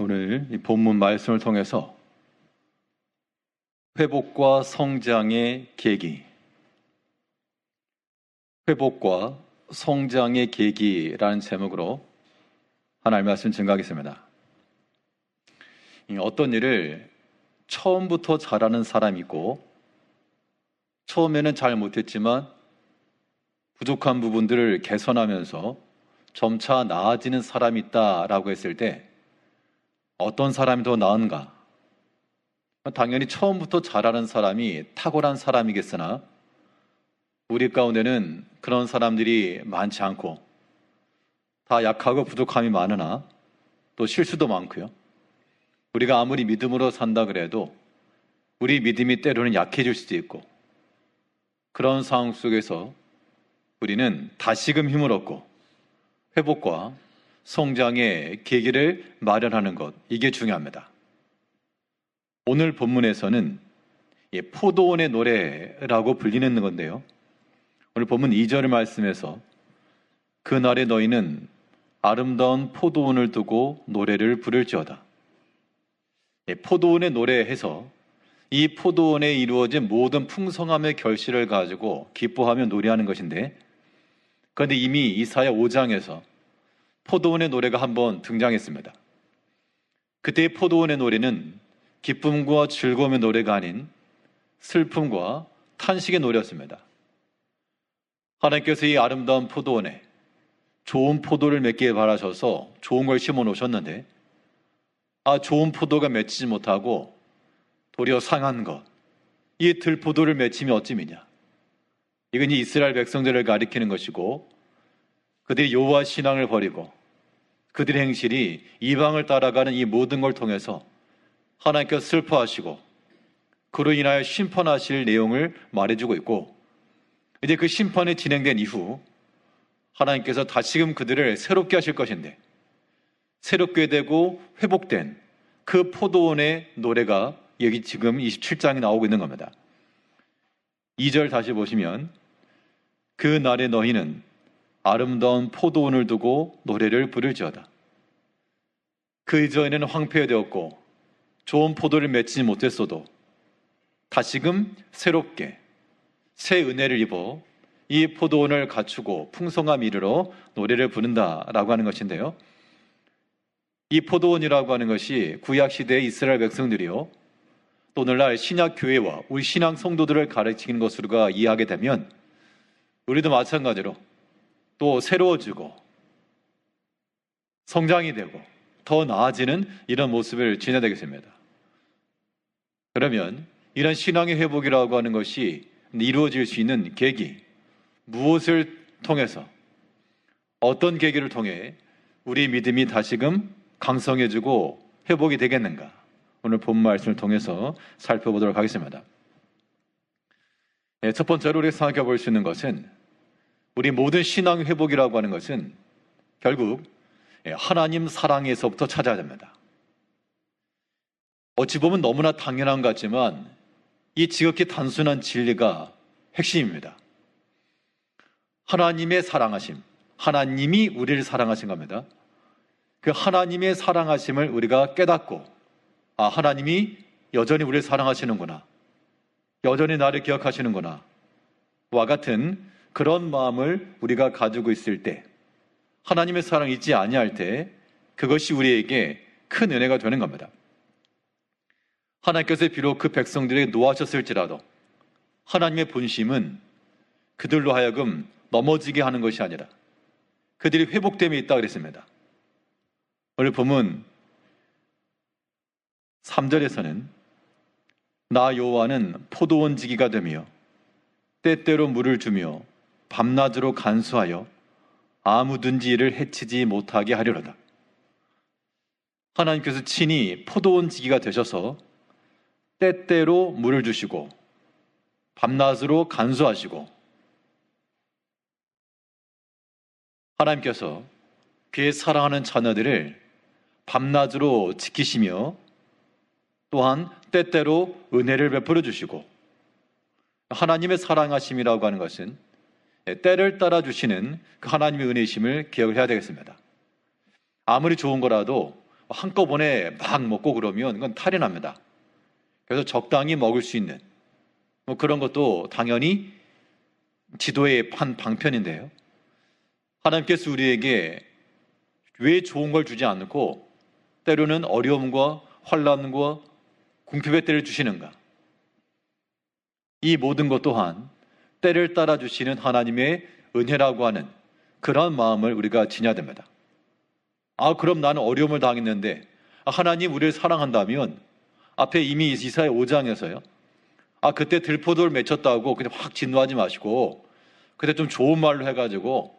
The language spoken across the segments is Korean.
오늘 이 본문 말씀을 통해서 회복과 성장의 계기, 회복과 성장의 계기라는 제목으로 하나님의 말씀 증거하겠습니다. 어떤 일을 처음부터 잘하는 사람이 있고 처음에는 잘 못했지만 부족한 부분들을 개선하면서 점차 나아지는 사람이 있다라고 했을 때 어떤 사람이 더 나은가? 당연히 처음부터 잘하는 사람이 탁월한 사람이겠으나 우리 가운데는 그런 사람들이 많지 않고 다 약하고 부족함이 많으나 또 실수도 많고요. 우리가 아무리 믿음으로 산다 그래도 우리 믿음이 때로는 약해질 수도 있고 그런 상황 속에서 우리는 다시금 힘을 얻고 회복과 성장의 계기를 마련하는 것, 이게 중요합니다. 오늘 본문에서는 포도원의 노래라고 불리는 건데요. 오늘 본문 2절 말씀에서 그날에 너희는 아름다운 포도원을 두고 노래를 부를지어다. 포도원의 노래해서 이 포도원에 이루어진 모든 풍성함의 결실을 가지고 기뻐하며 노래하는 것인데, 그런데 이미 이사야 5장에서 포도원의 노래가 한번 등장했습니다. 그때의 포도원의 노래는 기쁨과 즐거움의 노래가 아닌 슬픔과 탄식의 노래였습니다. 하나님께서 이 아름다운 포도원에 좋은 포도를 맺기를 바라셔서 좋은 걸 심어 놓으셨는데 좋은 포도가 맺히지 못하고 도리어 상한 것, 이 들포도를 맺힘이 어찌미냐. 이건 이스라엘 백성들을 가리키는 것이고 그들이 여호와 신앙을 버리고 그들의 행실이 이방을 따라가는 이 모든 걸 통해서 하나님께서 슬퍼하시고 그로 인하여 심판하실 내용을 말해주고 있고, 이제 그 심판이 진행된 이후 하나님께서 다시금 그들을 새롭게 하실 것인데 새롭게 되고 회복된 그 포도원의 노래가 여기 지금 27장에 나오고 있는 겁니다. 2절 다시 보시면 그 날에 너희는 아름다운 포도원을 두고 노래를 부를지어다. 그 이전에는 황폐되었고 좋은 포도를 맺지 못했어도 다시금 새롭게 새 은혜를 입어 이 포도원을 갖추고 풍성함 이르러 노래를 부른다라고 하는 것인데요. 이 포도원이라고 하는 것이 구약시대의 이스라엘 백성들이요, 또 오늘날 신약 교회와 우리 신앙 성도들을 가르치는 것으로가 이해하게 되면 우리도 마찬가지로 또 새로워지고 성장이 되고 더 나아지는 이런 모습을 지녀야 되겠습니다. 그러면 이런 신앙의 회복이라고 하는 것이 이루어질 수 있는 계기, 무엇을 통해서, 어떤 계기를 통해 우리 믿음이 다시금 강성해지고 회복이 되겠는가? 오늘 본 말씀을 통해서 살펴보도록 하겠습니다. 첫 번째로 우리가 생각해 볼 수 있는 것은 우리 모든 신앙 회복이라고 하는 것은 결국 하나님 사랑에서부터 찾아야 됩니다. 어찌 보면 너무나 당연한 것 같지만 이 지극히 단순한 진리가 핵심입니다. 하나님의 사랑하심, 하나님이 우리를 사랑하신 겁니다. 그 하나님의 사랑하심을 우리가 깨닫고 하나님이 여전히 우리를 사랑하시는구나, 여전히 나를 기억하시는구나 와 같은 그런 마음을 우리가 가지고 있을 때, 하나님의 사랑이 있지 아니할 때 그것이 우리에게 큰 은혜가 되는 겁니다. 하나님께서 비록 그 백성들에게 노하셨을지라도 하나님의 본심은 그들로 하여금 넘어지게 하는 것이 아니라 그들이 회복됨에 있다 그랬습니다. 오늘 본문 3절에서는 나 여호와는 포도원 지기가 되며 때때로 물을 주며 밤낮으로 간수하여 아무든지 이를 해치지 못하게 하려로다. 하나님께서 친히 포도원 지기가 되셔서 때때로 물을 주시고 밤낮으로 간수하시고, 하나님께서 그의 사랑하는 자녀들을 밤낮으로 지키시며 또한 때때로 은혜를 베풀어 주시고, 하나님의 사랑하심이라고 하는 것은 때를 따라 주시는 그 하나님의 은혜심을 기억을 해야 되겠습니다. 아무리 좋은 거라도 한꺼번에 막 먹고 그러면 그건 탈이 납니다. 그래서 적당히 먹을 수 있는 그런 것도 당연히 지도의 한 방편인데요. 하나님께서 우리에게 왜 좋은 걸 주지 않고 때로는 어려움과 환난과 궁핍의 때를 주시는가? 이 모든 것 또한 때를 따라 주시는 하나님의 은혜라고 하는 그러한 마음을 우리가 지녀야 됩니다. 그럼 나는 어려움을 당했는데 하나님 우리를 사랑한다면 앞에 이미 이사야 5장에서요. 그때 들포도를 맺혔다고 그냥 확 진노하지 마시고 그때 좀 좋은 말로 해가지고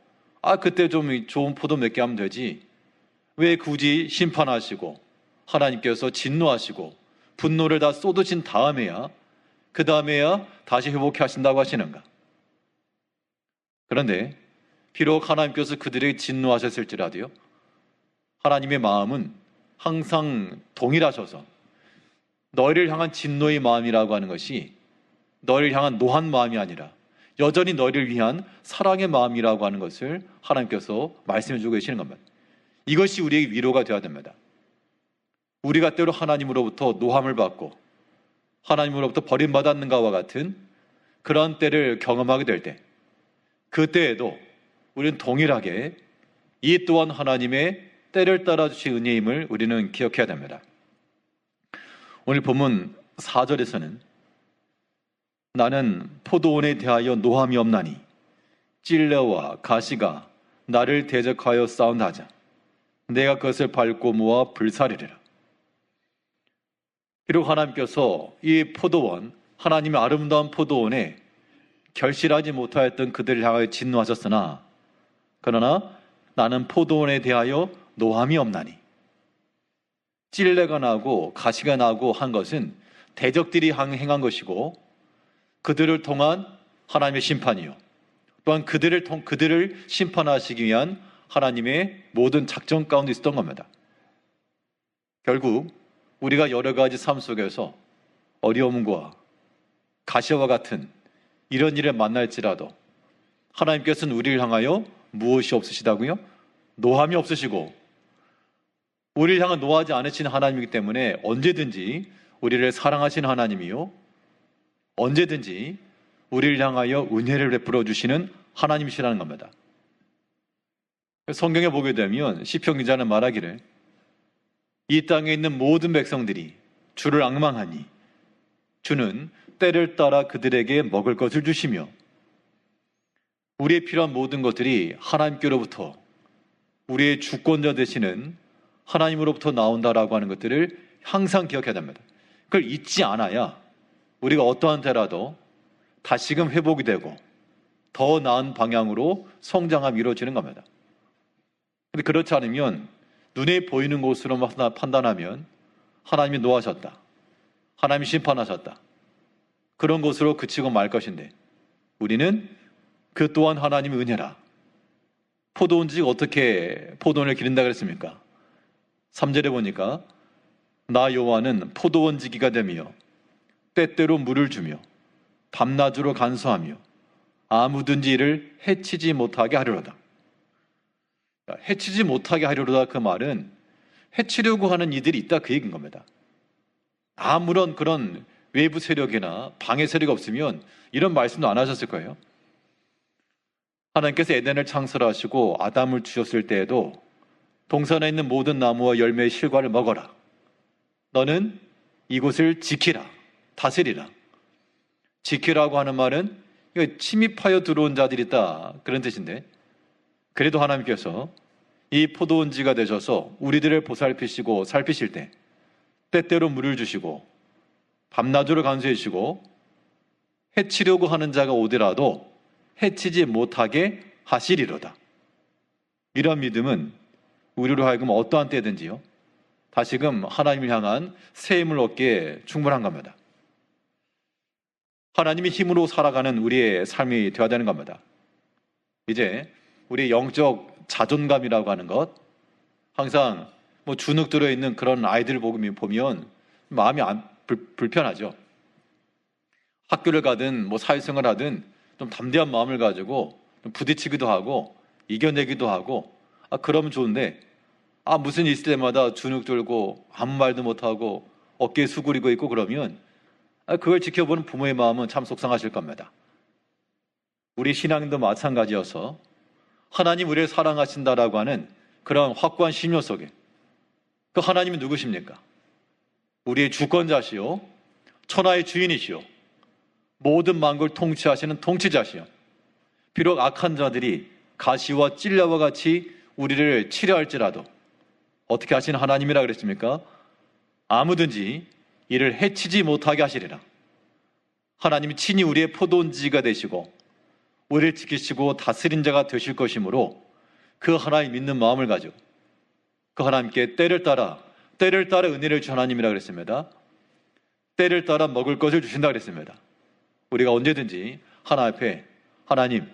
그때 좀 좋은 포도 맺게 하면 되지. 왜 굳이 심판하시고 하나님께서 진노하시고 분노를 다 쏟으신 다음에야 그 다음에야 다시 회복해 하신다고 하시는가? 그런데 비록 하나님께서 그들에게 진노하셨을지라도요. 하나님의 마음은 항상 동일하셔서 너희를 향한 진노의 마음이라고 하는 것이 너희를 향한 노한 마음이 아니라 여전히 너희를 위한 사랑의 마음이라고 하는 것을 하나님께서 말씀해 주고 계시는 겁니다. 이것이 우리에게 위로가 되어야 됩니다. 우리가 때로 하나님으로부터 노함을 받고 하나님으로부터 버림받았는가와 같은 그런 때를 경험하게 될 때 그때에도 우리는 동일하게 이 또한 하나님의 때를 따라 주신 은혜임을 우리는 기억해야 됩니다. 오늘 본문 4절에서는 나는 포도원에 대하여 노함이 없나니 찔레와 가시가 나를 대적하여 싸운다 하자 내가 그것을 밟고 모아 불사르리라. 비록 하나님께서 이 포도원, 하나님의 아름다운 포도원에 결실하지 못하였던 그들을 향하여 진노하셨으나 그러나 나는 포도원에 대하여 노함이 없나니 찔레가 나고 가시가 나고 한 것은 대적들이 행한 것이고 그들을 통한 하나님의 심판이요 또한 그들을 심판하시기 위한 하나님의 모든 작전 가운데 있었던 겁니다. 결국 우리가 여러 가지 삶 속에서 어려움과 가시와 같은 이런 일을 만날지라도 하나님께서는 우리를 향하여 무엇이 없으시다고요? 노함이 없으시고 우리를 향한 노하지 않으신 하나님이기 때문에 언제든지 우리를 사랑하시는 하나님이요 언제든지 우리를 향하여 은혜를 베풀어 주시는 하나님이시라는 겁니다. 성경에 보게 되면 시편 기자는 말하기를 이 땅에 있는 모든 백성들이 주를 앙망하니 주는 때를 따라 그들에게 먹을 것을 주시며 우리의 필요한 모든 것들이 하나님께로부터 우리의 주권자 되시는 하나님으로부터 나온다라고 하는 것들을 항상 기억해야 됩니다. 그걸 잊지 않아야 우리가 어떠한 때라도 다시금 회복이 되고 더 나은 방향으로 성장함이 이루어지는 겁니다. 그런데 그렇지 않으면 눈에 보이는 것으로만 판단하면 하나님이 노하셨다. 하나님이 심판하셨다. 그런 것으로 그치고 말 것인데 우리는 그 또한 하나님의 은혜라. 포도원지가 어떻게 포도원을 기른다 그랬습니까? 3절에 보니까 나 여호와는 포도원지기가 되며 때때로 물을 주며 밤낮으로 간수하며 아무든지 이를 해치지 못하게 하리로다. 해치지 못하게 하리로다 그 말은 해치려고 하는 이들이 있다 그 얘기인 겁니다. 아무런 그런 외부 세력이나 방해 세력이 없으면 이런 말씀도 안 하셨을 거예요. 하나님께서 에덴을 창설하시고 아담을 주셨을 때에도 동산에 있는 모든 나무와 열매의 실과를 먹어라. 너는 이곳을 지키라. 다스리라. 지키라고 하는 말은 침입하여 들어온 자들이 있다 그런 뜻인데 그래도 하나님께서 이 포도원지가 되셔서 우리들을 보살피시고 살피실 때 때때로 물을 주시고 밤낮으로 간수해 주시고 해치려고 하는 자가 오더라도 해치지 못하게 하시리로다. 이런 믿음은 우리로 하여금 어떠한 때든지요 다시금 하나님을 향한 새 힘을 얻기에 충분한 겁니다. 하나님의 힘으로 살아가는 우리의 삶이 되어야 되는 겁니다. 이제 우리 영적 자존감이라고 하는 것 항상 주눅 들어있는 그런 아이들 보면 마음이 불편하죠. 학교를 가든 사회생활을 하든 좀 담대한 마음을 가지고 좀 부딪히기도 하고 이겨내기도 하고 그러면 좋은데 무슨 일 있을 때마다 주눅 들고 아무 말도 못하고 어깨에 수그리고 있고 그러면 그걸 지켜보는 부모의 마음은 참 속상하실 겁니다. 우리 신앙도 마찬가지여서 하나님 우리를 사랑하신다라고 하는 그런 확고한 신념 속에 그 하나님이 누구십니까? 우리의 주권자시요 천하의 주인이시요 모든 만국을 통치하시는 통치자시요 비록 악한 자들이 가시와 찔려와 같이 우리를 치려할지라도 어떻게 하시는 하나님이라 그랬습니까? 아무든지 이를 해치지 못하게 하시리라. 하나님이 친히 우리의 포도원지가 되시고 우리를 지키시고 다스린 자가 되실 것이므로 그 하나님 믿는 마음을 가지고 그 하나님께 때를 따라 은혜를 주신 하나님이라 그랬습니다. 때를 따라 먹을 것을 주신다 그랬습니다. 우리가 언제든지 하나님 앞에 하나님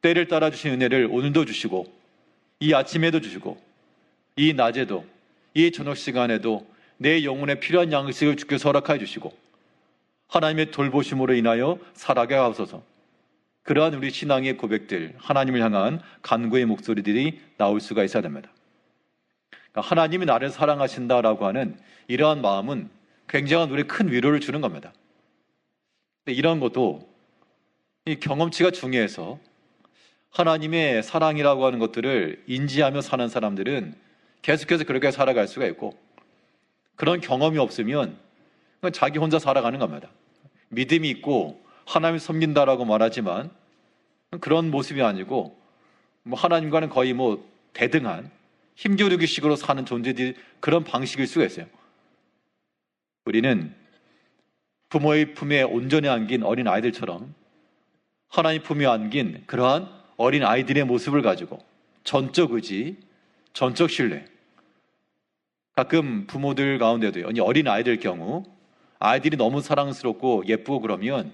때를 따라 주신 은혜를 오늘도 주시고 이 아침에도 주시고 이 낮에도 이 저녁 시간에도 내 영혼에 필요한 양식을 주께서 허락하여 주시고 하나님의 돌보심으로 인하여 살아가게 하옵소서. 그러한 우리 신앙의 고백들, 하나님을 향한 간구의 목소리들이 나올 수가 있어야 됩니다. 그러니까 하나님이 나를 사랑하신다라고 하는 이러한 마음은 굉장한 우리 큰 위로를 주는 겁니다. 근데 이런 것도 이 경험치가 중요해서 하나님의 사랑이라고 하는 것들을 인지하며 사는 사람들은 계속해서 그렇게 살아갈 수가 있고 그런 경험이 없으면 그냥 자기 혼자 살아가는 겁니다. 믿음이 있고 하나님을 섬긴다라고 말하지만 그런 모습이 아니고 하나님과는 거의 대등한 힘겨루기식으로 사는 존재들이 그런 방식일 수가 있어요. 우리는 부모의 품에 온전히 안긴 어린 아이들처럼 하나님 품에 안긴 그러한 어린 아이들의 모습을 가지고 전적 의지, 전적 신뢰. 가끔 부모들 가운데도 어린 아이들 경우 아이들이 너무 사랑스럽고 예쁘고 그러면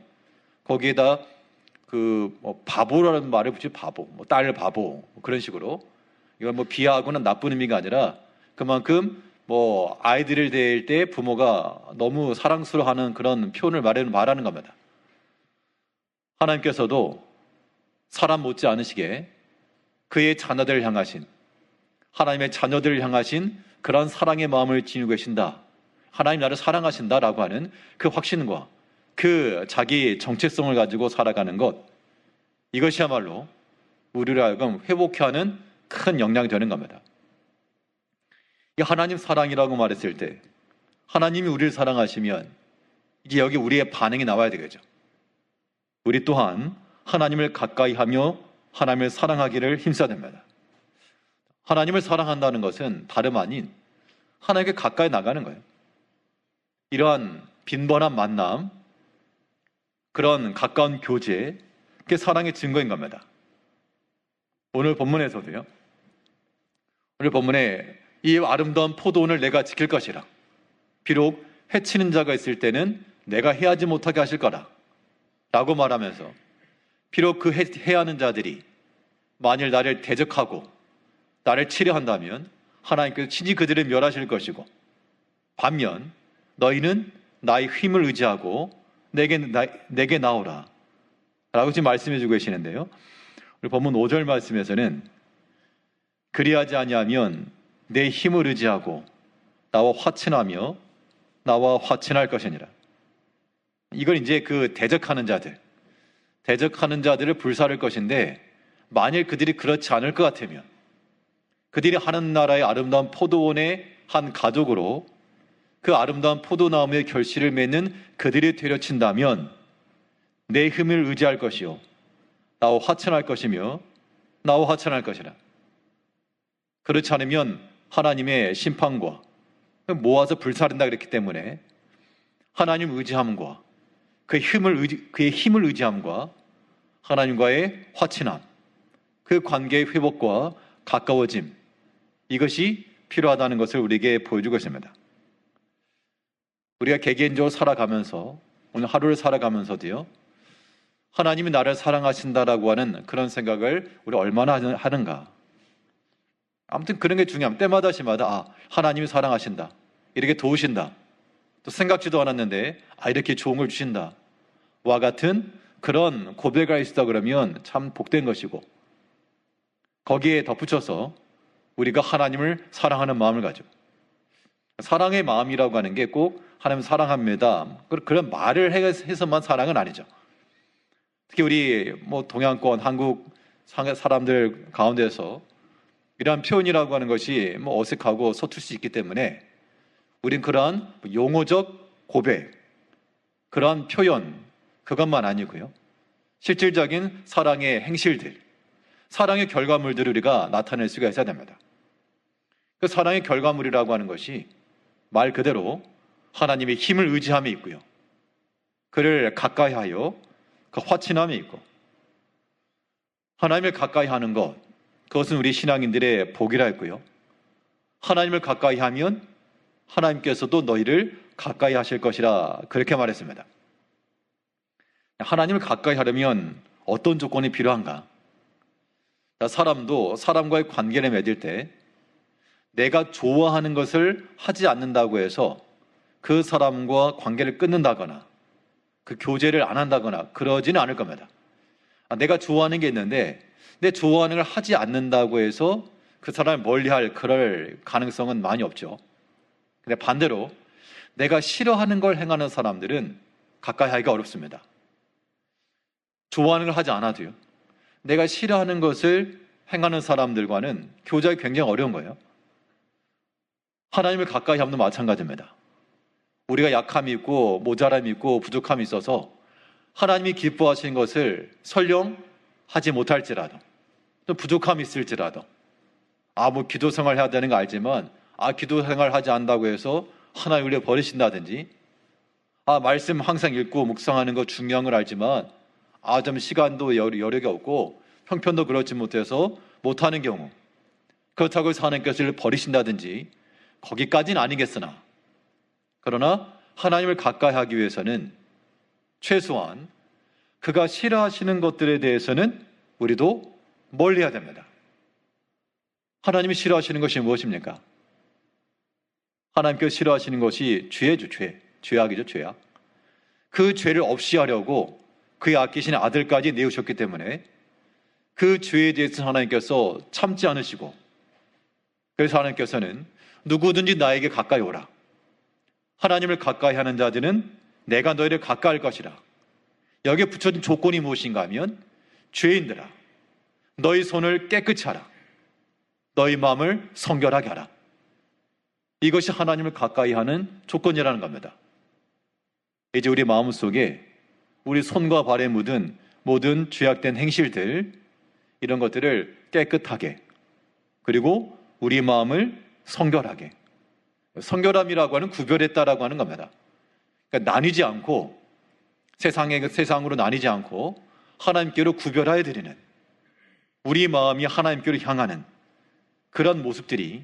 거기에다 바보라는 말을 붙이 바보, 딸 바보 그런 식으로 이건 비하하고는 나쁜 의미가 아니라 그만큼 아이들을 대할 때 부모가 너무 사랑스러워하는 그런 표현을 말하는 겁니다. 하나님께서도 사람 못지 않으시게 그의 자녀들을 향하신 하나님의 자녀들을 향하신 그런 사랑의 마음을 지니고 계신다. 하나님 나를 사랑하신다라고 하는 그 확신과 그 자기 정체성을 가지고 살아가는 것 이것이야말로 우리를 하여금 회복케 하는 큰 역량이 되는 겁니다. 이 하나님 사랑이라고 말했을 때 하나님이 우리를 사랑하시면 이제 여기 우리의 반응이 나와야 되겠죠. 우리 또한 하나님을 가까이 하며 하나님을 사랑하기를 힘써야 됩니다. 하나님을 사랑한다는 것은 다름 아닌 하나님께 가까이 나가는 거예요. 이러한 빈번한 만남, 그런 가까운 교제, 그게 사랑의 증거인 겁니다. 오늘 본문에서도요. 오늘 본문에 이 아름다운 포도원을 내가 지킬 것이라. 비록 해치는 자가 있을 때는 내가 해하지 못하게 하실 거라. 라고 말하면서 비록 그 해하는 자들이 만일 나를 대적하고 나를 치려한다면 하나님께서 친히 그들을 멸하실 것이고 반면 너희는 나의 힘을 의지하고 내게 나오라 라고 지금 말씀해 주고 계시는데요. 우리 본문 5절 말씀에서는 그리하지 아니하면 내 힘을 의지하고 나와 화친하며 나와 화친할 것이니라. 이걸 이제 그 대적하는 자들을 불사를 것인데 만일 그들이 그렇지 않을 것 같으면 그들이 하는 나라의 아름다운 포도원의 한 가족으로 그 아름다운 포도나무의 결실을 맺는 그들이 되려친다면 내 힘을 의지할 것이요 나와 화친할 것이며 나와 화친할 것이라. 그렇지 않으면 하나님의 심판과 모아서 불사른다 그랬기 때문에 하나님 의지함과 그의 힘을 의지함과 하나님과의 화친함, 그 관계의 회복과 가까워짐 이것이 필요하다는 것을 우리에게 보여주고 있습니다. 우리가 개개인적으로 살아가면서 오늘 하루를 살아가면서도요. 하나님이 나를 사랑하신다라고 하는 그런 생각을 우리 얼마나 하는가. 아무튼 그런 게 중요합니다. 때마다 시마다 하나님이 사랑하신다. 이렇게 도우신다. 또 생각지도 않았는데 이렇게 좋은 걸 주신다. 와 같은 그런 고백을 있다 그러면 참 복된 것이고 거기에 덧붙여서 우리가 하나님을 사랑하는 마음을 가지고, 사랑의 마음이라고 하는 게 꼭 하나님 사랑합니다, 그런 말을 해서만 사랑은 아니죠. 특히 우리 동양권 한국 사람들 가운데서 이러한 표현이라고 하는 것이 어색하고 서툴 수 있기 때문에 우린 그러한 용어적 고백, 그러한 표현, 그것만 아니고요, 실질적인 사랑의 행실들, 사랑의 결과물들을 우리가 나타낼 수가 있어야 됩니다. 그 사랑의 결과물이라고 하는 것이 말 그대로 하나님의 힘을 의지함이 있고요, 그를 가까이하여 그 화친함이 있고, 하나님을 가까이 하는 것, 그것은 우리 신앙인들의 복이라 했고요, 하나님을 가까이 하면 하나님께서도 너희를 가까이 하실 것이라 그렇게 말했습니다. 하나님을 가까이 하려면 어떤 조건이 필요한가? 사람도 사람과의 관계를 맺을 때 내가 좋아하는 것을 하지 않는다고 해서 그 사람과 관계를 끊는다거나 그 교제를 안 한다거나 그러지는 않을 겁니다. 내가 좋아하는 게 있는데 내 좋아하는 걸 하지 않는다고 해서 그 사람을 멀리할 그럴 가능성은 많이 없죠. 근데 반대로 내가 싫어하는 걸 행하는 사람들은 가까이 하기가 어렵습니다. 좋아하는 걸 하지 않아도요, 내가 싫어하는 것을 행하는 사람들과는 교제하기 굉장히 어려운 거예요. 하나님을 가까이 하면 마찬가지입니다. 우리가 약함이 있고 모자람이 있고 부족함이 있어서 하나님이 기뻐하시는 것을 설령 하지 못할지라도, 또 부족함이 있을지라도, 기도 생활 해야 되는 거 알지만 기도 생활 하지 않는다고 해서 하나님을 위해 버리신다든지, 말씀 항상 읽고 묵상하는 거 중요한 걸 알지만 좀 시간도 여력이 없고 형편도 그렇지 못해서 못하는 경우, 그렇다고 해서 하나님께서 버리신다든지 거기까지는 아니겠으나, 그러나 하나님을 가까이 하기 위해서는 최소한 그가 싫어하시는 것들에 대해서는 우리도 멀리해야 됩니다. 하나님이 싫어하시는 것이 무엇입니까? 하나님께서 싫어하시는 것이 죄죠. 죄악이죠. 죄악. 그 죄를 없이 하려고 그의 아끼신 아들까지 내우셨기 때문에 그 죄에 대해서 하나님께서 참지 않으시고, 그래서 하나님께서는 누구든지 나에게 가까이 오라, 하나님을 가까이 하는 자들은 내가 너희를 가까이 할 것이라. 여기에 붙여진 조건이 무엇인가 하면, 죄인들아 너희 손을 깨끗이 하라, 너희 마음을 성결하게 하라. 이것이 하나님을 가까이 하는 조건이라는 겁니다. 이제 우리 마음속에 우리 손과 발에 묻은 모든 죄악된 행실들, 이런 것들을 깨끗하게, 그리고 우리 마음을 성결하게, 성결함이라고 하는 구별했다라고 하는 겁니다. 그러니까 나뉘지 않고, 세상으로 나뉘지 않고 하나님께로 구별하여 드리는, 우리 마음이 하나님께로 향하는 그런 모습들이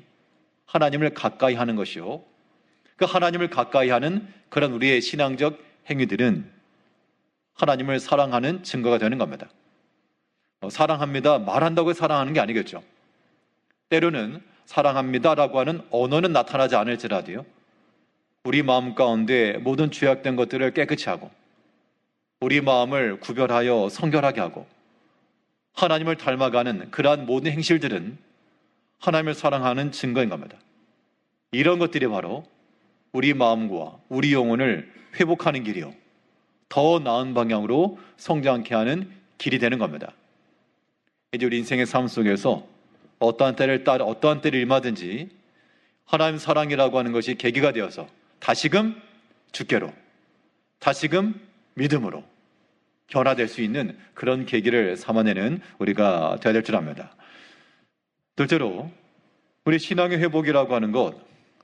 하나님을 가까이 하는 것이요, 그 하나님을 가까이 하는 그런 우리의 신앙적 행위들은 하나님을 사랑하는 증거가 되는 겁니다. 사랑합니다 말한다고 사랑하는 게 아니겠죠. 때로는 사랑합니다라고 하는 언어는 나타나지 않을지라도요, 우리 마음 가운데 모든 죄악된 것들을 깨끗이 하고 우리 마음을 구별하여 성결하게 하고 하나님을 닮아가는 그러한 모든 행실들은 하나님을 사랑하는 증거인 겁니다. 이런 것들이 바로 우리 마음과 우리 영혼을 회복하는 길이요, 더 나은 방향으로 성장케 하는 길이 되는 겁니다. 이제 우리 인생의 삶 속에서 어떠한 때를 임하든지 하나님 사랑이라고 하는 것이 계기가 되어서 다시금 주께로, 다시금 믿음으로 변화될 수 있는 그런 계기를 삼아내는 우리가 되어야 될 줄 압니다. 둘째로, 우리 신앙의 회복이라고 하는 것,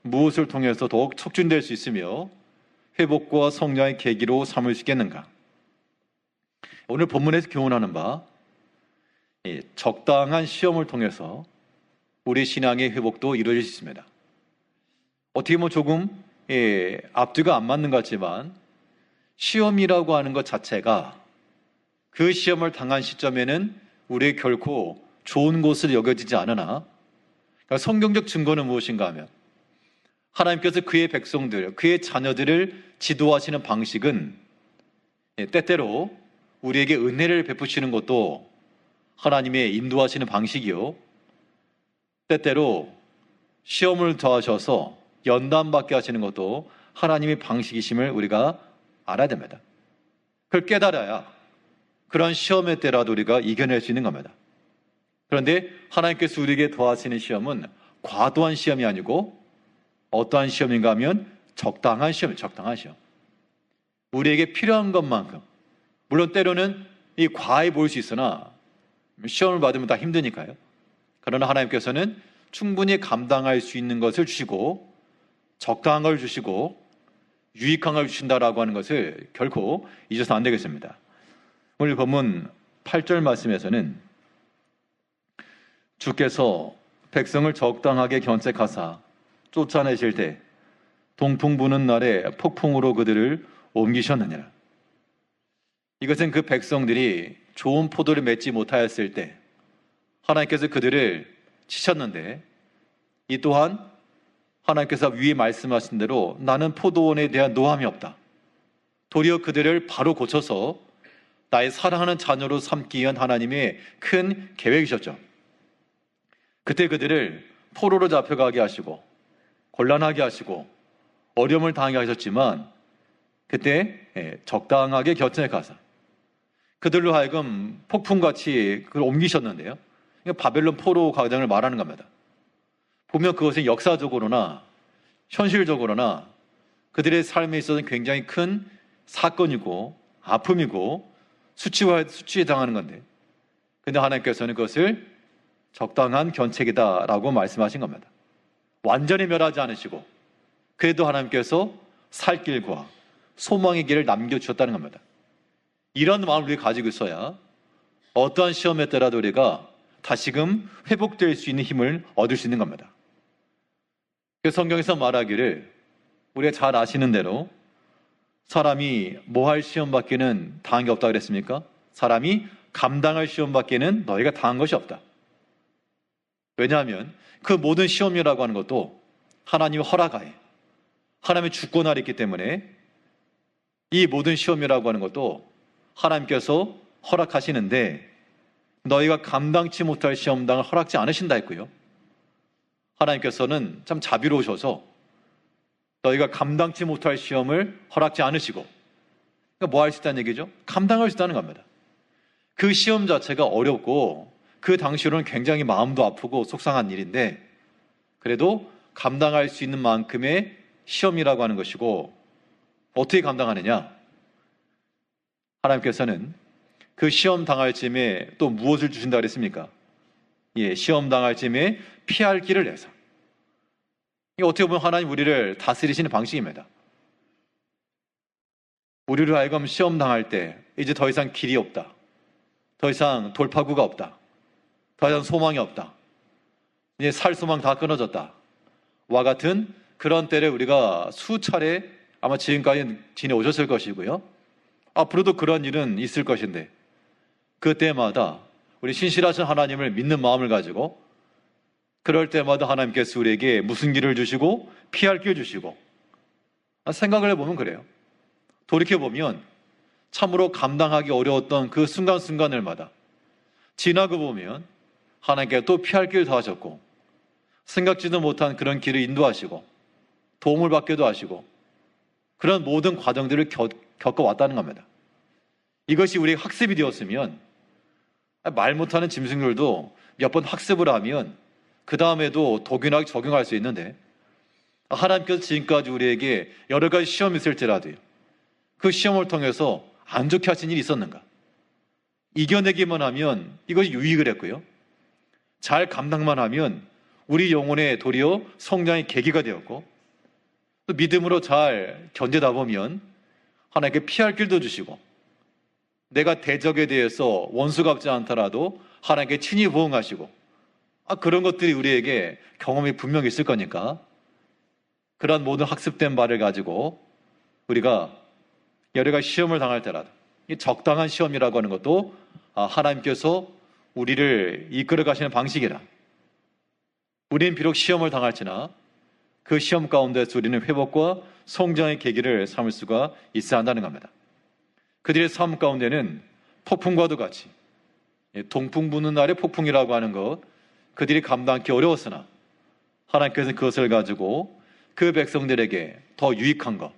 무엇을 통해서 더욱 촉진될 수 있으며 회복과 성장의 계기로 삼을 수 있겠는가? 오늘 본문에서 교훈하는 바, 적당한 시험을 통해서 우리 신앙의 회복도 이루어질 수 있습니다. 어떻게 보면 조금 앞뒤가 안 맞는 것 같지만, 시험이라고 하는 것 자체가 그 시험을 당한 시점에는 우리의 결코 좋은 것으로 여겨지지 않으나, 그러니까 성경적 증거는 무엇인가 하면, 하나님께서 그의 백성들, 그의 자녀들을 지도하시는 방식은 때때로 우리에게 은혜를 베푸시는 것도 하나님의 인도하시는 방식이요, 때때로 시험을 더하셔서 연단받게 하시는 것도 하나님의 방식이심을 우리가 알아야 됩니다. 그걸 깨달아야 그런 시험의 때라도 우리가 이겨낼 수 있는 겁니다. 그런데 하나님께서 우리에게 더하시는 시험은 과도한 시험이 아니고 어떠한 시험인가 하면 적당한 시험이에요. 적당한 시험. 우리에게 필요한 것만큼, 물론 때로는 이 과해 보일 수 있으나 시험을 받으면 다 힘드니까요. 그러나 하나님께서는 충분히 감당할 수 있는 것을 주시고 적당한 걸 주시고 유익한 걸 주신다라고 하는 것을 결코 잊어서 안 되겠습니다. 오늘 본문 8절 말씀에서는 주께서 백성을 적당하게 견책하사 쫓아내실 때 동풍 부는 날에 폭풍으로 그들을 옮기셨느니라. 이것은 그 백성들이 좋은 포도를 맺지 못하였을 때 하나님께서 그들을 치셨는데, 이 또한 하나님께서 위에 말씀하신 대로 나는 포도원에 대한 노함이 없다. 도리어 그들을 바로 고쳐서 나의 사랑하는 자녀로 삼기 위한 하나님의 큰 계획이셨죠. 그때 그들을 포로로 잡혀가게 하시고 곤란하게 하시고 어려움을 당하게 하셨지만 그때 적당하게 곁에 가서 그들로 하여금 폭풍같이 그걸 옮기셨는데요. 바벨론 포로 과정을 말하는 겁니다. 보면 그것은 역사적으로나 현실적으로나 그들의 삶에 있어서는 굉장히 큰 사건이고 아픔이고 수치에 당하는 건데, 근데 하나님께서는 그것을 적당한 견책이다라고 말씀하신 겁니다. 완전히 멸하지 않으시고 그래도 하나님께서 살 길과 소망의 길을 남겨주셨다는 겁니다. 이런 마음을 우리가 가지고 있어야 어떠한 시험에 따라도 우리가 다시금 회복될 수 있는 힘을 얻을 수 있는 겁니다. 성경에서 말하기를 우리가 잘 아시는 대로 사람이 뭐할 시험밖에는 당한 게 없다 그랬습니까? 사람이 감당할 시험밖에는 너희가 당한 것이 없다. 왜냐하면 그 모든 시험이라고 하는 것도 하나님의 허락하에 하나님의 주권 아래 있기 때문에 이 모든 시험이라고 하는 것도 하나님께서 허락하시는데 너희가 감당치 못할 시험당을 허락지 않으신다 했고요. 하나님께서는 참 자비로우셔서 너희가 감당치 못할 시험을 허락지 않으시고, 그러니까 뭐 할 수 있다는 얘기죠? 감당할 수 있다는 겁니다. 그 시험 자체가 어렵고 그 당시로는 굉장히 마음도 아프고 속상한 일인데 그래도 감당할 수 있는 만큼의 시험이라고 하는 것이고, 어떻게 감당하느냐? 하나님께서는 그 시험 당할 쯤에 또 무엇을 주신다 그랬습니까? 시험 당할 쯤에 피할 길을 내서. 이게 어떻게 보면 하나님 우리를 다스리시는 방식입니다. 우리를 하여금 시험 당할 때 이제 더 이상 길이 없다. 더 이상 돌파구가 없다. 더 이상 소망이 없다. 이제 살 소망 다 끊어졌다. 와 같은 그런 때를 우리가 수차례 아마 지금까지 지내오셨을 것이고요. 앞으로도 그런 일은 있을 것인데 그때마다 우리 신실하신 하나님을 믿는 마음을 가지고 그럴 때마다 하나님께서 우리에게 무슨 길을 주시고 피할 길 주시고, 생각을 해보면 그래요. 돌이켜보면 참으로 감당하기 어려웠던 그 순간순간들마다 지나고 보면 하나님께서 또 피할 길 더하셨고 생각지도 못한 그런 길을 인도하시고 도움을 받기도 하시고 그런 모든 과정들을 겪어왔다는 겁니다. 이것이 우리의 학습이 되었으면 말 못하는 짐승들도 몇 번 학습을 하면 그 다음에도 독연하게 적용할 수 있는데 하나님께서 지금까지 우리에게 여러 가지 시험이 있을지라도요, 그 시험을 통해서 안 좋게 하신 일이 있었는가? 이겨내기만 하면 이것이 유익을 했고요, 잘 감당만 하면 우리 영혼의 도리어 성장의 계기가 되었고, 또 믿음으로 잘 견디다 보면 하나님께 피할 길도 주시고, 내가 대적에 대해서 원수 갚지 않더라도 하나님께 친히 보응하시고, 그런 것들이 우리에게 경험이 분명히 있을 거니까 그런 모든 학습된 바를 가지고 우리가 여러 가지 시험을 당할 때라도 이 적당한 시험이라고 하는 것도 하나님께서 우리를 이끌어 가시는 방식이라. 우리는 비록 시험을 당할지나 그 시험 가운데서 우리는 회복과 성장의 계기를 삼을 수가 있어야 한다는 겁니다. 그들의 삶 가운데는 폭풍과도 같이 동풍 부는 날의 폭풍이라고 하는 것, 그들이 감당하기 어려웠으나 하나님께서는 그것을 가지고 그 백성들에게 더 유익한 것,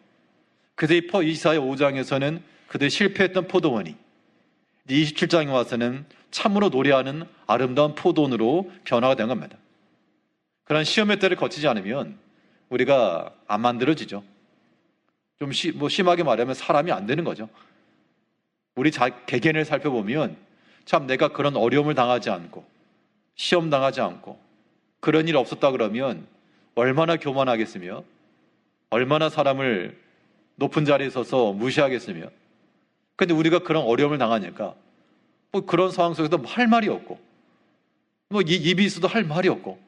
그래서 이사야 5장에서는 그들이 실패했던 포도원이 27장에 와서는 참으로 노래하는 아름다운 포도원으로 변화가 된 겁니다. 그런 시험의 때를 거치지 않으면 우리가 안 만들어지죠. 좀 심하게 말하면 사람이 안 되는 거죠. 우리 개개인을 살펴보면 참 내가 그런 어려움을 당하지 않고 시험 당하지 않고 그런 일 없었다 그러면 얼마나 교만하겠으며 얼마나 사람을 높은 자리에 서서 무시하겠으며, 근데 우리가 그런 어려움을 당하니까 그런 상황 속에서 할 말이 없고 입이 있어도 할 말이 없고,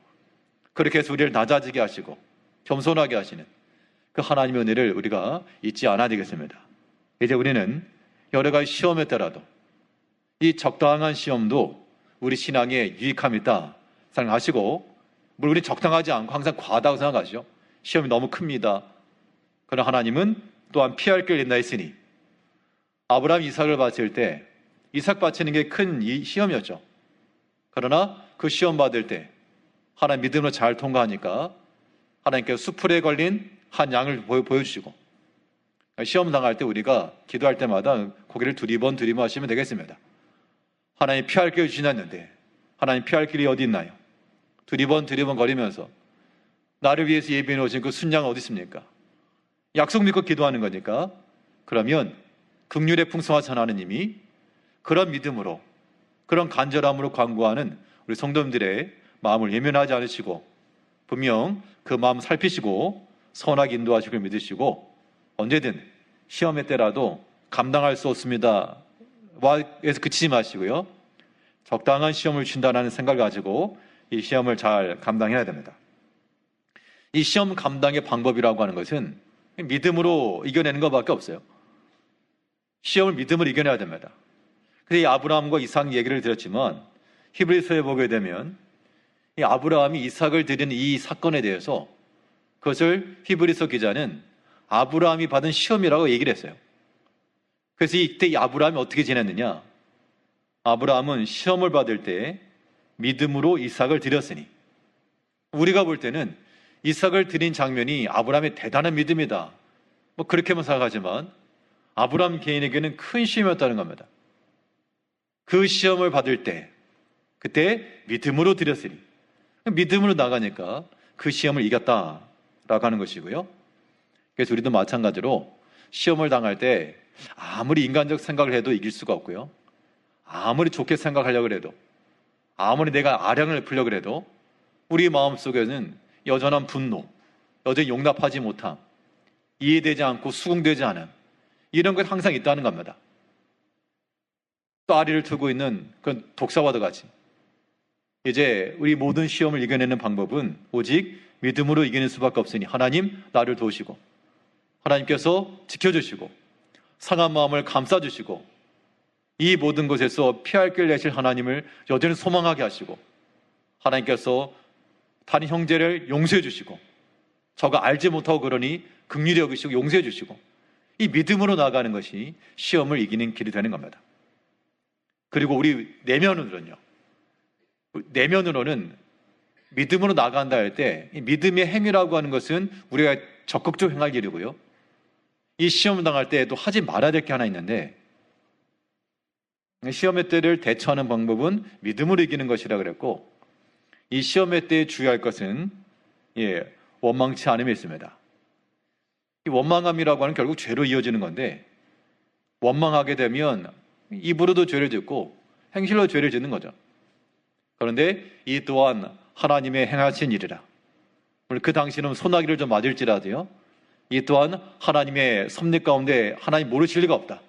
그렇게 해서 우리를 낮아지게 하시고 겸손하게 하시는 그 하나님의 은혜를 우리가 잊지 않아야 되겠습니다. 이제 우리는 여러 가지 시험에 따라도 이 적당한 시험도 우리 신앙에 유익함이 있다 생각하시고, 물론 우리 적당하지 않고 항상 과하다고 생각하죠. 시험이 너무 큽니다. 그러나 하나님은 또한 피할 길을 낸다 했으니, 아브라함 이삭을 바칠 때 이삭 바치는 게 큰 시험이었죠. 그러나 그 시험 받을 때 하나님 믿음으로 잘 통과하니까 하나님께서 수풀에 걸린 한 양을 보여주시고, 시험 당할 때 우리가 기도할 때마다 고개를 두리번 하시면 되겠습니다. 하나님 피할 길을 주셨는데 하나님 피할 길이 어디 있나요? 두리번 거리면서 나를 위해서 예비해 놓으신 그 순양은 어디 있습니까? 약속 믿고 기도하는 거니까, 그러면 긍휼의 풍성하신 하나님이 그런 믿음으로 그런 간절함으로 간구하는 우리 성도님들의 마음을 예면하지 않으시고 분명 그 마음 살피시고 선하게 인도하시길 믿으시고, 언제든 시험의 때라도 감당할 수 없습니다 에서 그치지 마시고요, 적당한 시험을 준다는 생각을 가지고 이 시험을 잘 감당해야 됩니다. 이 시험 감당의 방법이라고 하는 것은 믿음으로 이겨내는 것밖에 없어요. 시험을 믿음으로 이겨내야 됩니다. 그래서 이 아브라함과 이삭 얘기를 드렸지만 히브리서에 보게 되면 이 아브라함이 이삭을 드린 이 사건에 대해서 그것을 히브리서 기자는 아브라함이 받은 시험이라고 얘기를 했어요. 그래서 이때 이 아브라함이 어떻게 지냈느냐? 아브라함은 시험을 받을 때 믿음으로 이삭을 드렸으니, 우리가 볼 때는 이삭을 드린 장면이 아브라함의 대단한 믿음이다, 그렇게만 생각하지만 아브라함 개인에게는 큰 시험이었다는 겁니다. 그 시험을 받을 때 그때 믿음으로 드렸으니, 믿음으로 나가니까 그 시험을 이겼다라고 하는 것이고요. 그래서 우리도 마찬가지로 시험을 당할 때 아무리 인간적 생각을 해도 이길 수가 없고요, 아무리 좋게 생각하려고 해도, 아무리 내가 아량을 풀려고 해도 우리 마음속에는 여전한 분노, 여전히 용납하지 못함, 이해되지 않고 수긍되지 않음, 이런 것 항상 있다는 겁니다. 또 아리를 트고 있는 그런 독사와도 같이 이제 우리 모든 시험을 이겨내는 방법은 오직 믿음으로 이겨낼 수밖에 없으니, 하나님 나를 도우시고 하나님께서 지켜주시고 상한 마음을 감싸주시고 이 모든 것에서 피할 길 내실 하나님을 여전히 소망하게 하시고, 하나님께서 다른 형제를 용서해 주시고 저가 알지 못하고 그러니 긍휼히 여기시고 용서해 주시고, 이 믿음으로 나가는 것이 시험을 이기는 길이 되는 겁니다. 그리고 우리 내면으로는 믿음으로 나간다 할 때 이 믿음의 행위라고 하는 것은 우리가 적극적으로 행할 일이고요, 이 시험을 당할 때에도 하지 말아야 될 게 하나 있는데, 시험의 때를 대처하는 방법은 믿음으로 이기는 것이라 그랬고, 이 시험의 때에 주의할 것은 원망치 않음이 있습니다. 이 원망함이라고 하는 결국 죄로 이어지는 건데, 원망하게 되면 입으로도 죄를 짓고 행실로 죄를 짓는 거죠. 그런데 이 또한 하나님의 행하신 일이라. 물론 그 당시는 소나기를 좀 맞을지라도요, 이 또한 하나님의 섭리 가운데 하나님 모르실 리가 없다.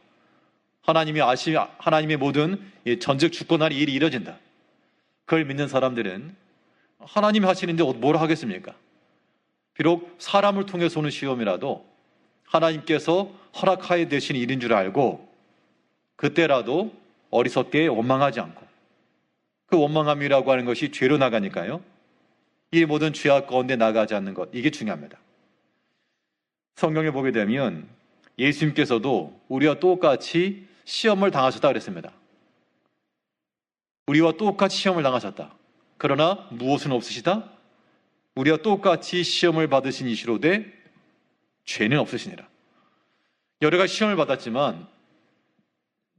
하나님의 모든 전적 주권한 일이 이뤄진다. 그걸 믿는 사람들은 하나님이 하시는데 뭘 하겠습니까? 비록 사람을 통해서 오는 시험이라도 하나님께서 허락하여 되신 일인 줄 알고 그때라도 어리석게 원망하지 않고, 그 원망함이라고 하는 것이 죄로 나가니까요, 이 모든 죄악 가운데 나가지 않는 것, 이게 중요합니다. 성경에 보게 되면 예수님께서도 우리와 똑같이 시험을 당하셨다 그랬습니다. 우리와 똑같이 시험을 당하셨다. 그러나 무엇은 없으시다? 우리와 똑같이 시험을 받으신 이시로되 죄는 없으시니라. 여러 가지 시험을 받았지만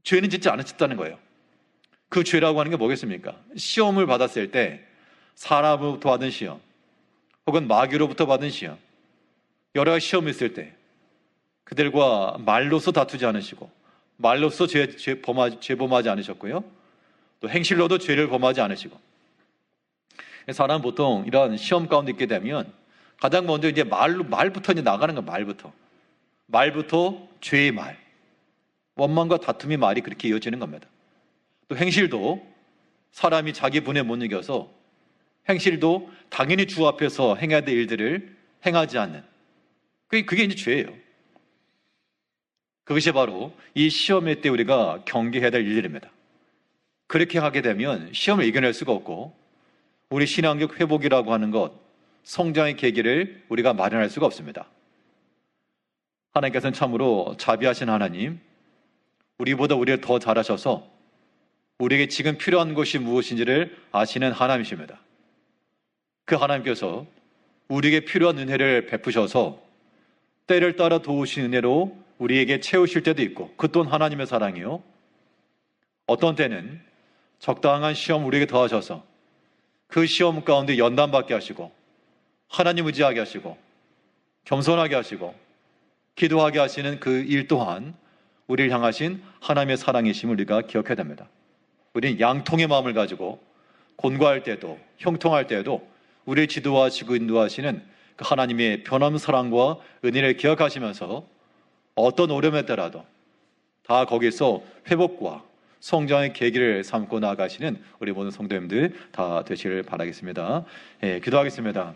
죄는 짓지 않으셨다는 거예요. 그 죄라고 하는 게 뭐겠습니까? 시험을 받았을 때 사람으로부터 받은 시험, 혹은 마귀로부터 받은 시험, 여러 가지 시험이 있을 때 그들과 말로서 다투지 않으시고 말로서 죄범하지 않으셨고요. 또 행실로도 죄를 범하지 않으시고. 사람은 보통 이런 시험 가운데 있게 되면 가장 먼저 이제 말부터 이제 나가는 거예요. 말부터 죄의 말. 원망과 다툼의 말이 그렇게 이어지는 겁니다. 또 행실도 사람이 자기 분에 못 이겨서 행실도 당연히 주 앞에서 행해야 될 일들을 행하지 않는. 그게 이제 죄예요. 그것이 바로 이 시험의 때 우리가 경계해야 될 일들입니다. 그렇게 하게 되면 시험을 이겨낼 수가 없고 우리 신앙적 회복이라고 하는 것, 성장의 계기를 우리가 마련할 수가 없습니다. 하나님께서는 참으로 자비하신 하나님, 우리보다 우리를 더 잘하셔서 우리에게 지금 필요한 것이 무엇인지를 아시는 하나님이십니다. 그 하나님께서 우리에게 필요한 은혜를 베푸셔서 때를 따라 도우신 은혜로 우리에게 채우실 때도 있고, 그 또한 하나님의 사랑이요. 어떤 때는 적당한 시험 우리에게 더하셔서 그 시험 가운데 연단받게 하시고 하나님 의지하게 하시고 겸손하게 하시고 기도하게 하시는 그 일 또한 우리를 향하신 하나님의 사랑이심을 우리가 기억해야 됩니다. 우리는 양통의 마음을 가지고 곤고할 때도 형통할 때도 우리를 지도하시고 인도하시는 그 하나님의 변함 사랑과 은혜를 기억하시면서 어떤 어려움에 따라도 다 거기서 회복과 성장의 계기를 삼고 나아가시는 우리 모든 성도님들 다 되시길 바라겠습니다. 기도하겠습니다.